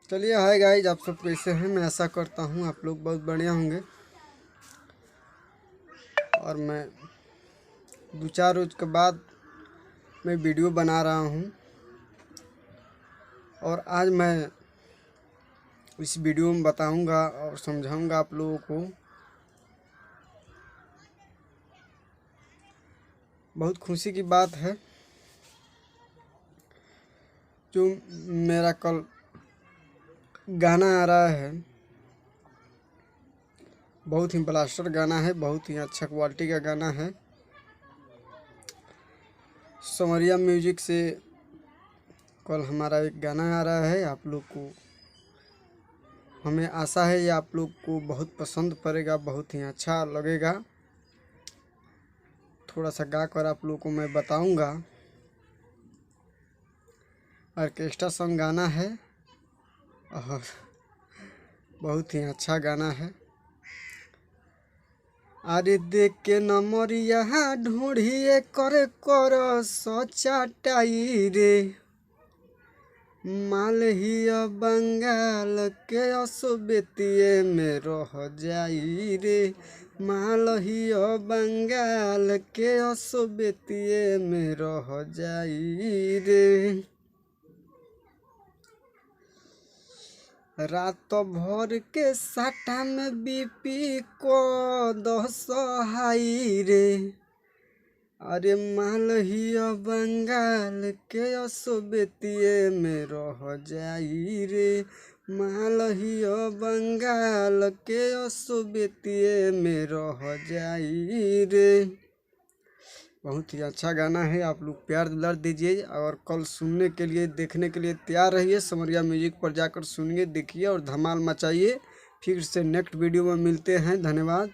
चलिए hi guys, आप सब कैसे हैं। मैं आशा करता हूँ आप लोग बहुत बढ़िया होंगे। और मैं 2-4 रोज के बाद मैं वीडियो बना रहा हूँ और आज मैं इस वीडियो में बताऊँगा और समझाऊँगा आप लोगों को। बहुत खुशी की बात है जो मेरा कल गाना आ रहा है। बहुत ही ब्लास्टर गाना है, बहुत ही अच्छा क्वालिटी का गाना है। समरिया म्यूजिक से कल हमारा एक गाना आ रहा है। आप लोग को हमें आशा है ये आप लोग को बहुत पसंद पड़ेगा, बहुत ही अच्छा लगेगा। थोड़ा सा गा कर आप लोग को मैं बताऊंगा। ऑर्केस्ट्रा सॉन्ग गाना है और बहुत ही अच्छा गाना है। अरे देख के नमरिया ढूंढिए कर सचाटाई रे, मालहिया बंगाल के असबेतिये में रह जाई रे, मालहिया बंगाल के असबेतिये में रह जाई रे। रात भर के साटा में बीपी को 10 हाई रे, अरे मालहिया बंगाल के असबेतिये में रह जाई रे, मालहिया बंगाल के असबेतिये में रह जाई रे। बहुत ही अच्छा गाना है। आप लोग प्यार दुलार दीजिए और कल सुनने के लिए, देखने के लिए तैयार रहिए। समरिया म्यूजिक पर जाकर सुनिए, देखिए और धमाल मचाइए। फिर से नेक्स्ट वीडियो में मिलते हैं। धन्यवाद।